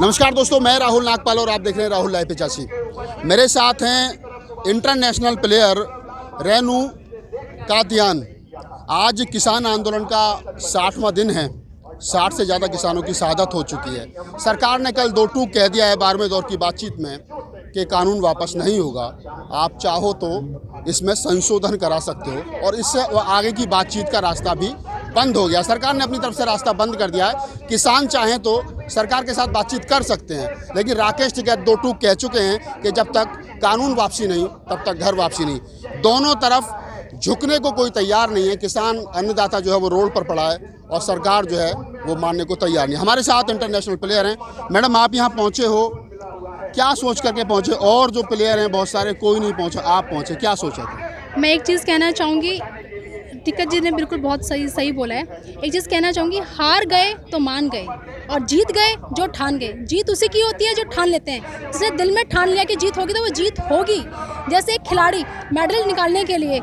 नमस्कार दोस्तों, मैं राहुल नागपाल और आप देख रहे हैं राहुल लाइव 85। मेरे साथ हैं इंटरनेशनल प्लेयर रेनू कातियान। आज किसान आंदोलन का 60वां दिन है। 60 से ज़्यादा किसानों की शहादत हो चुकी है। सरकार ने कल 2 टूक कह दिया है 12वें दौर की बातचीत में कि कानून वापस नहीं होगा। आप चाहो तो इसमें संशोधन करा सकते हो और इससे आगे की बातचीत का रास्ता भी बंद हो गया। सरकार ने अपनी तरफ से रास्ता बंद कर दिया है। किसान चाहें तो सरकार के साथ बातचीत कर सकते हैं, लेकिन राकेश टिकैत 2 टूक कह चुके हैं कि जब तक कानून वापसी नहीं तब तक घर वापसी नहीं। दोनों तरफ झुकने को कोई तैयार नहीं है। किसान अन्नदाता जो है वो रोड पर पड़ा है और सरकार जो है वो मानने को तैयार नहीं है। हमारे साथ इंटरनेशनल प्लेयर हैं। मैडम, आप यहाँ पहुँचे हो, क्या सोच करके पहुँचे? और जो प्लेयर हैं बहुत सारे, कोई नहीं पहुँचा, आप पहुँचे, क्या सोचा था? मैं एक चीज़ कहना चाहूँगी, टिकैत जी ने बिल्कुल बहुत सही बोला है। एक चीज़ कहना चाहूँगी, हार गए तो मान गए और जीत गए जो ठान गए। जीत उसी की होती है जो ठान लेते हैं। जिसने दिल में ठान लिया कि जीत होगी तो वो जीत होगी। जैसे एक खिलाड़ी मेडल निकालने के लिए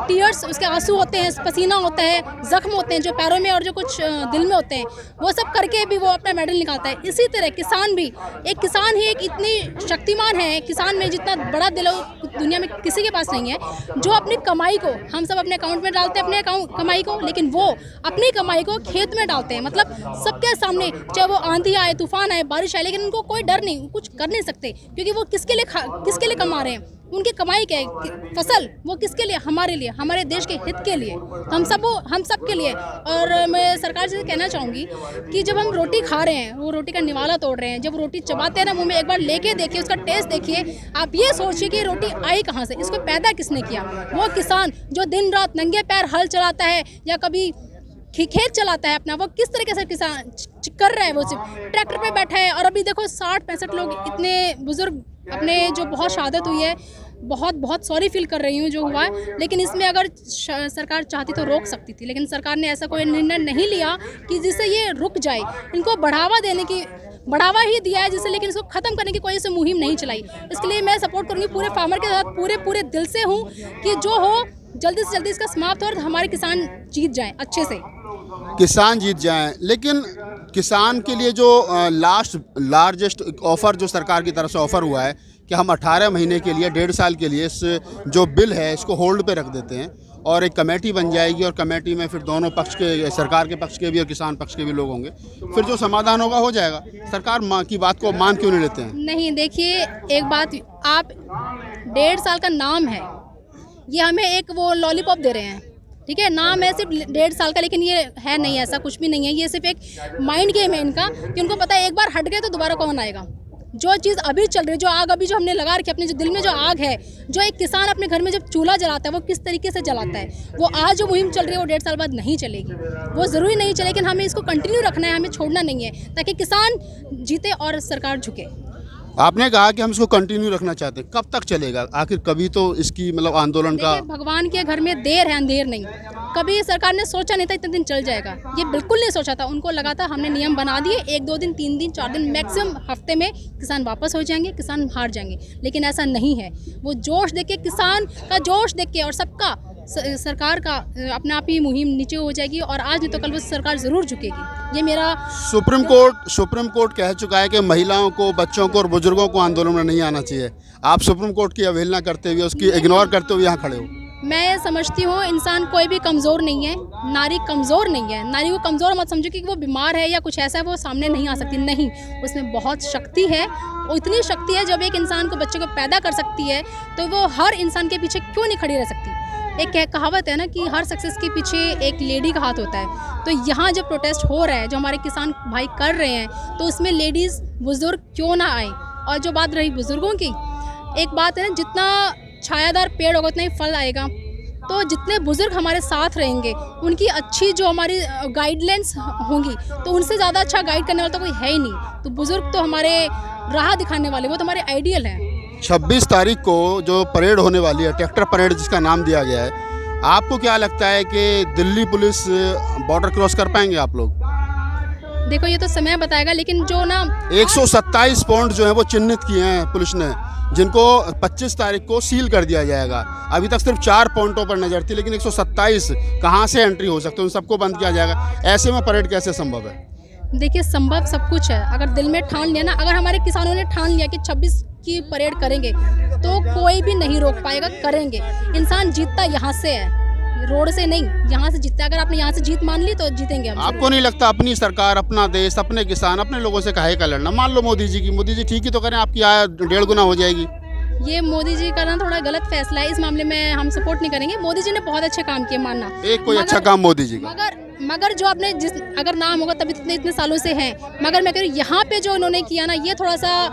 टीयर्स, उसके आंसू होते हैं, पसीना होता है, जख्म होते हैं जो पैरों में और जो कुछ दिल में होते हैं, वो सब करके भी वो अपना मेडल निकालता है। इसी तरह किसान भी, एक किसान ही एक इतनी शक्तिमान है, किसान में जितना बड़ा दिल दुनिया में किसी के पास नहीं है, जो अपनी कमाई को, हम सब अपने अकाउंट में डालते हैं अपने कमाई को, लेकिन वो अपनी कमाई को खेत में डालते हैं। मतलब सबके सामने, चाहे वो आंधी आए, तूफान आए, बारिश आए, लेकिन उनको कोई डर नहीं, कुछ कर नहीं सकते, क्योंकि वो किसके लिए कमा रहे हैं। उनकी कमाई क्या है, फसल, वो किसके लिए? हमारे लिए, हमारे देश के हित के लिए, हम सब के लिए। और मैं सरकार से कहना चाहूँगी कि जब हम रोटी खा रहे हैं, वो रोटी का निवाला तोड़ रहे हैं, जब रोटी चबाते हैं ना मुंह में, एक बार लेके देखिए, उसका टेस्ट देखिए। आप ये सोचिए कि रोटी आई कहाँ से, इसको पैदा किसने किया? वो किसान जो दिन रात नंगे पैर हल चलाता है या कभी खेत चलाता है अपना, वो किस तरीके से किसान कर रहा है। वो सिर्फ ट्रैक्टर पे बैठा है। और अभी देखो 60-65 लोग, इतने बुजुर्ग अपने जो बहुत शहादत हुई है, बहुत सॉरी फील कर रही हूँ जो हुआ है। लेकिन इसमें अगर सरकार चाहती तो रोक सकती थी, लेकिन सरकार ने ऐसा कोई निर्णय नहीं लिया कि जिससे ये रुक जाए। इनको बढ़ावा ही दिया है जिससे, लेकिन इसको ख़त्म करने की कोई से मुहिम नहीं चलाई। इसके लिए मैं सपोर्ट करूँगी पूरे फार्मर के साथ, पूरे दिल से हूँ कि जो हो जल्दी से जल्दी इसका समाप्त हो और हमारे किसान जीत जाएं, अच्छे से किसान जीत जाएं। लेकिन किसान के लिए जो लार्जेस्ट ऑफ़र जो सरकार की तरफ से ऑफ़र हुआ है कि हम 18 महीने के लिए, 1.5 साल के लिए इस जो बिल है इसको होल्ड पे रख देते हैं और एक कमेटी बन जाएगी और कमेटी में फिर दोनों पक्ष के, सरकार के पक्ष के भी और किसान पक्ष के भी लोग होंगे। फिर जो समाधान होगा हो जाएगा। सरकार की बात को मान क्यों नहीं लेते हैं? नहीं, देखिए एक बात, आप 1.5 साल का नाम है, ये हमें एक वो लॉलीपॉप दे रहे हैं, ठीक है, नाम है सिर्फ 1.5 साल का, लेकिन ये है नहीं, ऐसा कुछ भी नहीं है। ये सिर्फ एक माइंड गेम है इनका कि उनको पता है एक बार हट गए तो दोबारा कौन आएगा। जो चीज़ अभी चल रही है, जो आग अभी जो हमने लगा रखी है अपने जो दिल में, जो आग है, जो एक किसान अपने घर में जब चूल्हा जलाता है वो किस तरीके से जलाता है, वो आज जो मुहिम चल रही है वो 1.5 साल बाद नहीं चलेगी। वो ज़रूरी नहीं चले, लेकिन हमें इसको कंटिन्यू रखना है, हमें छोड़ना नहीं है, ताकि किसान जीते और सरकार झुके। आपने कहा कि हम इसको कंटिन्यू रखना चाहते हैं, कब तक चलेगा आखिर? कभी तो इसकी मतलब आंदोलन का, भगवान के घर में देर है अंधेर नहीं। कभी सरकार ने सोचा नहीं था इतने दिन चल जाएगा, ये बिल्कुल नहीं सोचा था। उनको लगा था हमने नियम बना दिए, 1-2 दिन, 3 दिन, 4 दिन, मैक्सिमम हफ्ते में किसान वापस हो जाएंगे, किसान हार जाएंगे, लेकिन ऐसा नहीं है। वो जोश देख के, किसान का जोश देख के और सबका, सरकार का अपने आप ही मुहिम नीचे हो जाएगी और आज नहीं तो कल वो सरकार ज़रूर झुकेगी। ये मेरा सुप्रीम कोर्ट कह चुका है कि महिलाओं को, बच्चों को और बुजुर्गों को आंदोलन में नहीं आना चाहिए। आप सुप्रीम कोर्ट की अवहेलना करते हुए, उसकी इग्नोर करते हुए यहाँ खड़े हो। मैं समझती हूँ इंसान कोई भी कमज़ोर नहीं है, नारी कमज़ोर नहीं है। नारी को कमज़ोर मत समझो कि वो बीमार है या कुछ ऐसा है वो सामने नहीं आ सकती, नहीं, उसमें बहुत शक्ति है। और इतनी शक्ति है, जब एक इंसान को, बच्चे को पैदा कर सकती है तो वो हर इंसान के पीछे क्यों नहीं खड़ी रह सकती। एक कहावत है ना कि हर सक्सेस के पीछे एक लेडी का हाथ होता है। तो यहाँ जो प्रोटेस्ट हो रहा है, जो हमारे किसान भाई कर रहे हैं, तो उसमें लेडीज़, बुज़ुर्ग क्यों ना आए। और जो बात रही बुज़ुर्गों की, एक बात है ना, जितना छायादार पेड़ होगा उतना ही फल आएगा। तो जितने बुज़ुर्ग हमारे साथ रहेंगे, उनकी अच्छी जो हमारी गाइडलाइंस होंगी, तो उनसे ज़्यादा अच्छा गाइड करने वाला तो कोई है ही नहीं। तो बुज़ुर्ग तो हमारे राह दिखाने वाले, वो तो हमारे आइडियल हैं। 26 तारीख को जो परेड होने वाली है, ट्रैक्टर परेड जिसका नाम दिया गया है, आपको क्या लगता है कि दिल्ली पुलिस बॉर्डर क्रॉस कर पाएंगे आप लोग? देखो ये तो समय बताएगा, लेकिन जो ना 127 पॉइंट जो है वो चिन्हित किए हैं पुलिस ने, जिनको 25 तारीख को सील कर दिया जाएगा। अभी तक सिर्फ 4 पॉइंटों पर नज़र थी, लेकिन 127 कहाँ से एंट्री हो सकती है, उन सबको बंद किया जाएगा। ऐसे में परेड कैसे संभव है? देखिए संभव सब कुछ है, अगर दिल में ठान लिया ना, अगर हमारे किसानों ने ठान लिया कि 26 की परेड करेंगे तो कोई भी नहीं रोक पाएगा, करेंगे। इंसान जीतता यहाँ से है, रोड से नहीं, यहाँ से जीतता है। अगर आपने यहाँ से जीत मान ली तो जीतेंगे हम। आपको नहीं लगता अपनी सरकार, अपना देश, अपने किसान, अपने लोगों से काहे का लड़ना? मान लो मोदी जी ठीक ही तो करें, आपकी आय 1.5 गुना हो जाएगी। ये मोदी जी का ना थोड़ा गलत फैसला है, इस मामले में हम सपोर्ट नहीं करेंगे। मोदी जी ने बहुत अच्छे काम किए, मानना एक कोई अच्छा काम मोदी जी का, मगर जो आपने जिस अगर नाम होगा तभी इतने सालों से हैं, मगर मैं कह रही हूँ यहाँ पे जो इन्होंने किया ना, ये थोड़ा सा,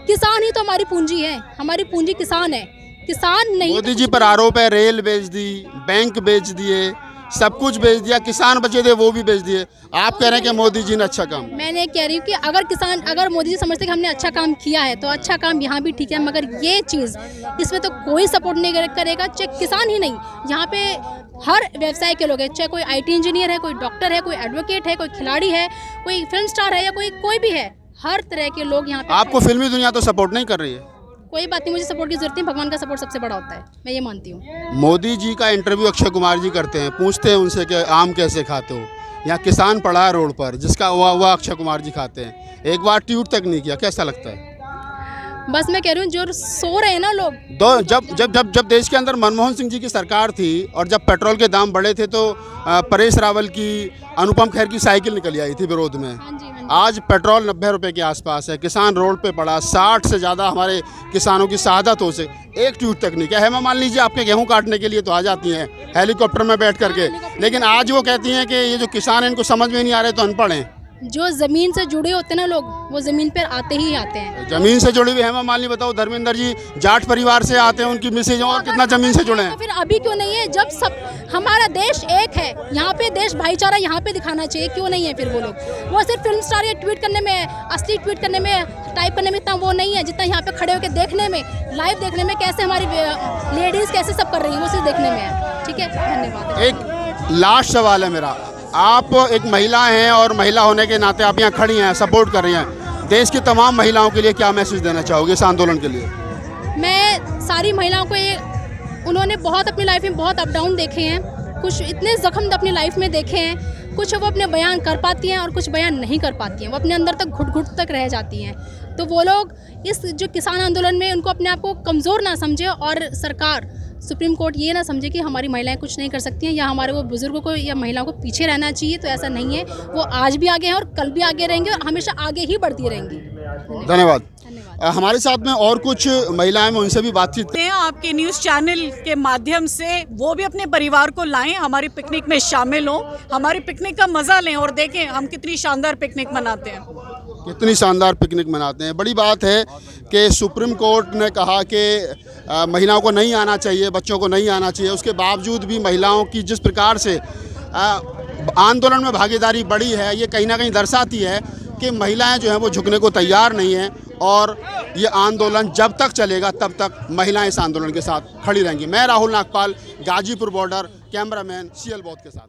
किसान ही तो हमारी पूंजी है, हमारी पूंजी किसान है, किसान नहीं। मोदी जी पर आरोप है रेल बेच दी, बैंक बेच दिए, सब कुछ बेच दिया, किसान बचे थे वो भी बेच दिए। आप कह रहे हैं कि मोदी जी ने अच्छा काम। मैंने कह रही हूँ कि अगर मोदी जी समझते कि हमने अच्छा काम किया है तो अच्छा काम यहाँ भी ठीक है, मगर ये चीज़ इसमें तो कोई सपोर्ट नहीं करेगा, चाहे किसान ही नहीं, यहाँ पे हर व्यवसाय के लोग हैं, चाहे कोई IT इंजीनियर है, कोई डॉक्टर है, कोई एडवोकेट है, कोई खिलाड़ी है, कोई फिल्म स्टार है, या कोई भी है, हर तरह के लोग यहाँ पे। आपको फिल्मी दुनिया तो सपोर्ट नहीं कर रही है? कोई बात नहीं, मुझे सपोर्ट की जरूरत नहीं, भगवान का सपोर्ट सबसे बड़ा होता है, मैं ये मानती हूँ। मोदी जी का इंटरव्यू अक्षय कुमार जी करते हैं, पूछते हैं उनसे कि आम कैसे खाते हो। यहाँ किसान पड़ा है रोड पर, जिसका वह अक्षय कुमार जी खाते हैं, एक बार ट्वीट तक नहीं किया। कैसा लगता है? बस मैं कह रही हूँ जो सो रहे हैं ना लोग, जब देश के अंदर मनमोहन सिंह जी की सरकार थी और जब पेट्रोल के दाम बढ़े थे तो परेश रावल की, अनुपम खेर की साइकिल निकल आई थी विरोध में। हाँ जी। आज पेट्रोल 90 रुपए के आसपास है, किसान रोड पे पड़ा, 60 से ज़्यादा हमारे किसानों की शहादत हो से एक ट्वीट तक नहीं किया है। मान लीजिए आपके गेहूं काटने के लिए तो आ जाती हैं हेलीकॉप्टर में बैठ करके, लेकिन आज वो कहती हैं कि ये जो किसान हैं इनको समझ में नहीं आ रहे, तो अनपढ़ हैं। जो ज़मीन से जुड़े होते हैं ना लोग, वो ज़मीन पर आते ही आते हैं। जमीन से जुड़ी हुई हेमा मालिनी, बताओ, धर्मेंद्र जी जाट परिवार से आते हैं, उनकी मिसेज और कितना जमीन से जुड़े हैं। तो फिर अभी क्यों नहीं है, जब सब हमारा देश एक है, यहाँ पे देश भाईचारा यहाँ पे दिखाना चाहिए, क्यों नहीं है फिर वो लोग? वो सिर्फ फिल्म स्टार या ट्वीट करने में, असली ट्वीट करने में, टाइप करने में इतना वो नहीं है, जितना यहाँ पे खड़े होकर देखने में, लाइव देखने में, कैसे हमारी लेडीज़ कैसे सब कर रही है, वो सिर्फ देखने में है। ठीक है, धन्यवाद। एक लास्ट सवाल है मेरा, आप एक महिला हैं और महिला होने के नाते आप यहाँ खड़ी हैं, सपोर्ट कर रही हैं, देश की तमाम महिलाओं के लिए क्या मैसेज देना चाहोगे इस आंदोलन के लिए? मैं सारी महिलाओं को उन्होंने बहुत अपनी लाइफ में बहुत अप डाउन देखे हैं, कुछ इतने जख्म अपनी लाइफ में देखे हैं, कुछ वो अपने बयान कर पाती हैं और कुछ बयान नहीं कर पाती हैं, वो अपने अंदर तक घुट तक रह जाती हैं। तो वो लोग इस जो किसान आंदोलन में उनको अपने आप को कमज़ोर ना समझे, और सरकार, सुप्रीम कोर्ट ये ना समझे कि हमारी महिलाएं कुछ नहीं कर सकती हैं, या हमारे वो बुजुर्गों को या महिलाओं को पीछे रहना चाहिए। तो ऐसा नहीं है, वो आज भी आगे हैं और कल भी आगे रहेंगे और हमेशा आगे ही बढ़ती रहेंगी। धन्यवाद। हमारे साथ में और कुछ महिलाएं, में उनसे भी बातचीत हैं। आपके न्यूज़ चैनल के माध्यम से वो भी अपने परिवार को लाएं, हमारी पिकनिक में शामिल हों, हमारी पिकनिक का मज़ा लें और देखें हम कितनी शानदार पिकनिक मनाते हैं। कितनी शानदार पिकनिक मनाते हैं। बड़ी बात है कि सुप्रीम कोर्ट ने कहा कि महिलाओं को नहीं आना चाहिए, बच्चों को नहीं आना चाहिए, उसके बावजूद भी महिलाओं की जिस प्रकार से आंदोलन में भागीदारी बढ़ी है, ये कहीं ना कहीं दर्शाती है कि महिलाएं जो हैं वो झुकने को तैयार नहीं हैं, और ये आंदोलन जब तक चलेगा तब तक महिलाएं इस आंदोलन के साथ खड़ी रहेंगी। मैं Rahul Nagpal, Ghazipur border, cameraman CL बौद्ध के साथ।